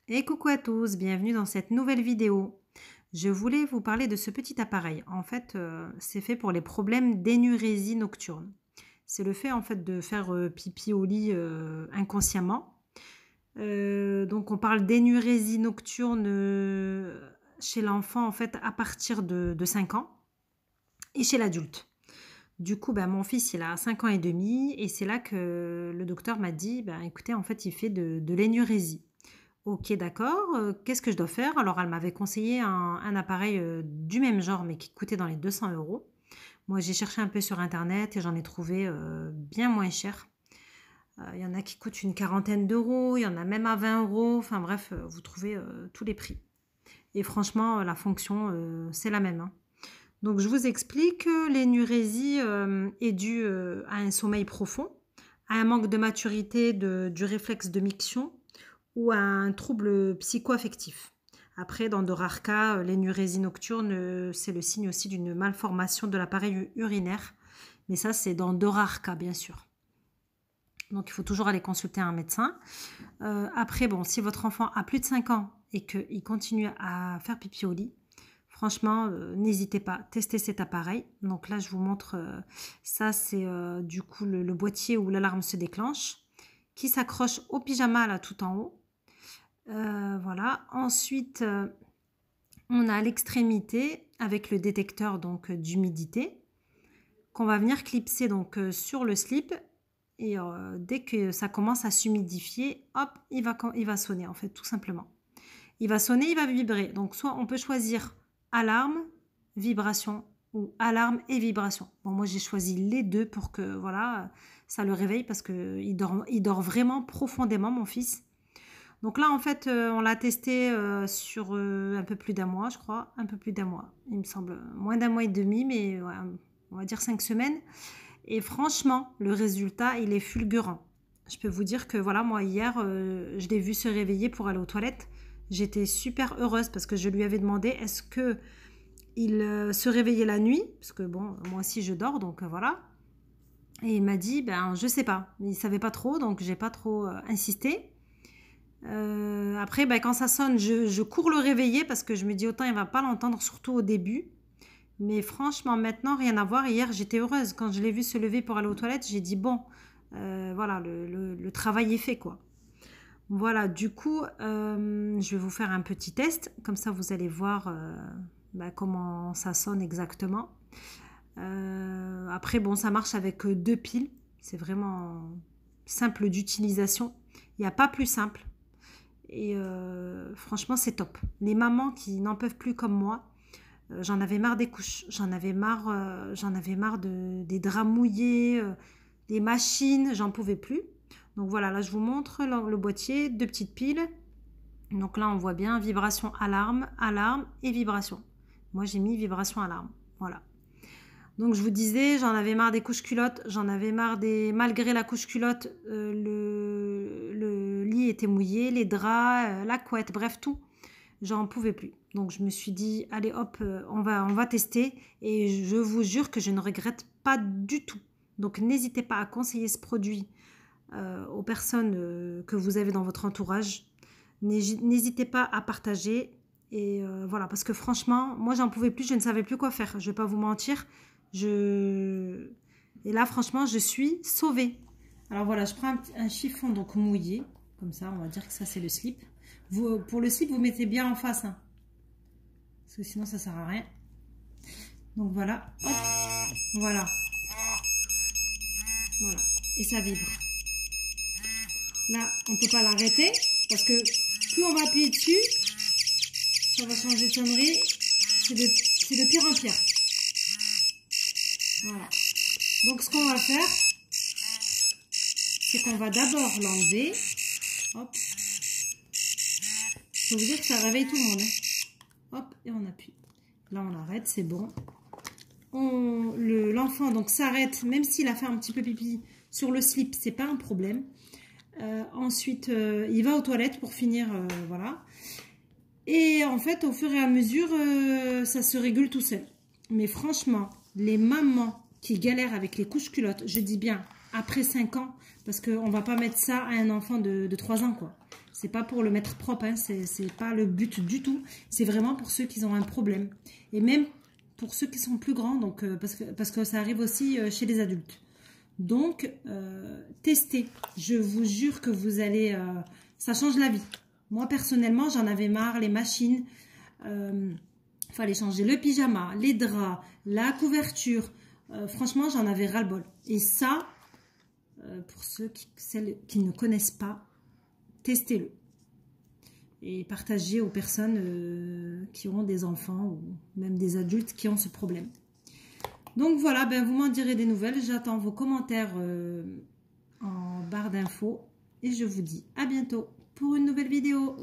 Et coucou à tous, bienvenue dans cette nouvelle vidéo. Je voulais vous parler de ce petit appareil. En fait, c'est fait pour les problèmes d'énurésie nocturne. C'est le fait en fait de faire pipi au lit inconsciemment. Donc on parle d'énurésie nocturne chez l'enfant en fait à partir de 5 ans et chez l'adulte. Du coup, ben, mon fils, il a 5 ans et demi et c'est là que le docteur m'a dit, ben, écoutez, en fait, il fait de l'énurésie. OK, d'accord. Qu'est-ce que je dois faire? Alors, elle m'avait conseillé un appareil du même genre, mais qui coûtait dans les 200 euros. Moi, j'ai cherché un peu sur Internet et j'en ai trouvé bien moins cher. Il y en a qui coûtent une quarantaine d'euros, il y en a même à 20 euros. Enfin bref, vous trouvez tous les prix. Et franchement, la fonction, c'est la même, hein. Donc, je vous explique. L'énurésie est due à un sommeil profond, à un manque de maturité du réflexe de miction ou à un trouble psycho-affectif. Après, dans de rares cas, l'énurésie nocturne, c'est le signe aussi d'une malformation de l'appareil urinaire. Mais ça, c'est dans de rares cas, bien sûr. Donc, il faut toujours aller consulter un médecin. Après, bon, si votre enfant a plus de 5 ans et qu'il continue à faire pipi au lit, franchement, n'hésitez pas, testez cet appareil. Donc là, je vous montre, ça c'est du coup le boîtier où l'alarme se déclenche, qui s'accroche au pyjama là tout en haut. Voilà. Ensuite, on a l'extrémité avec le détecteur donc d'humidité qu'on va venir clipser donc sur le slip. Et dès que ça commence à s'humidifier, hop, il va sonner en fait, tout simplement. Il va sonner, il va vibrer. Donc soit on peut choisir alarme, vibration ou alarme et vibration. Bon, moi j'ai choisi les deux pour que voilà, ça le réveille parce qu'il dort vraiment profondément, mon fils. Donc là, en fait, on l'a testé sur un peu plus d'un mois, je crois. Un peu plus d'un mois, il me semble. Moins d'un mois et demi, mais ouais, on va dire 5 semaines. Et franchement, le résultat, il est fulgurant. Je peux vous dire que voilà, moi hier, je l'ai vu se réveiller pour aller aux toilettes. J'étais super heureuse parce que je lui avais demandé est-ce que il se réveillait la nuit, parce que bon, moi aussi je dors, donc voilà. Et il m'a dit, ben je sais pas, il savait pas trop, donc j'ai pas trop insisté. Après, ben, quand ça sonne, je cours le réveiller parce que je me dis autant il va pas l'entendre, surtout au début. Mais franchement, maintenant, rien à voir. Hier, j'étais heureuse. Quand je l'ai vu se lever pour aller aux toilettes, j'ai dit, bon, voilà, le travail est fait, quoi. Voilà, du coup, je vais vous faire un petit test. Comme ça, vous allez voir bah, comment ça sonne exactement. Après, bon, ça marche avec deux piles. C'est vraiment simple d'utilisation. Il n'y a pas plus simple. Et franchement, c'est top. Les mamans qui n'en peuvent plus comme moi, j'en avais marre des couches, j'en avais marre des draps mouillés, des machines, j'en pouvais plus. Donc voilà, là je vous montre le boîtier, deux petites piles. Donc là on voit bien vibration alarme, alarme et vibration. Moi j'ai mis vibration alarme, voilà. Donc je vous disais, j'en avais marre des couches culottes, j'en avais marre malgré la couche culotte, le lit était mouillé, les draps, la couette, bref tout. J'en pouvais plus. Donc je me suis dit, allez hop, on va tester. Et je vous jure que je ne regrette pas du tout. Donc n'hésitez pas à conseiller ce produit aux personnes que vous avez dans votre entourage. N'hésitez pas à partager. Et voilà, parce que franchement, moi j'en pouvais plus, je ne savais plus quoi faire. Je ne vais pas vous mentir. Et là, franchement, je suis sauvée. Alors voilà, je prends un chiffon donc mouillé. Comme ça, on va dire que ça c'est le slip. Vous, pour le slip, vous mettez bien en face. Hein, parce que sinon, ça sert à rien. Donc voilà. Hop, voilà. Voilà. Et ça vibre. Là, on ne peut pas l'arrêter. Parce que plus on va appuyer dessus, ça va changer de sonnerie. C'est de pire en pire. Voilà. Donc ce qu'on va faire, c'est qu'on va d'abord l'enlever. Hop. Je peux vous dire que ça réveille tout le monde. Hein. Hop, et on appuie. Là, on arrête, c'est bon. L'enfant donc s'arrête, même s'il a fait un petit peu pipi sur le slip, c'est pas un problème. Ensuite, il va aux toilettes pour finir, voilà. Et en fait, au fur et à mesure, ça se régule tout seul. Mais franchement, les mamans qui galèrent avec les couches culottes, je dis bien après 5 ans, parce qu'on ne va pas mettre ça à un enfant de 3 ans, quoi. C'est pas pour le mettre propre, hein, c'est pas le but du tout. C'est vraiment pour ceux qui ont un problème. Et même pour ceux qui sont plus grands, donc, parce que ça arrive aussi chez les adultes. Donc, testez. Je vous jure que vous allez... ça change la vie. Moi, personnellement, j'en avais marre, les machines. Fallait changer le pyjama, les draps, la couverture. Franchement, j'en avais ras-le-bol. Et ça, pour celles qui ne connaissent pas, testez-le. Et partagez aux personnes qui ont des enfants ou même des adultes qui ont ce problème. Donc voilà, ben vous m'en direz des nouvelles. J'attends vos commentaires en barre d'infos. Et je vous dis à bientôt pour une nouvelle vidéo.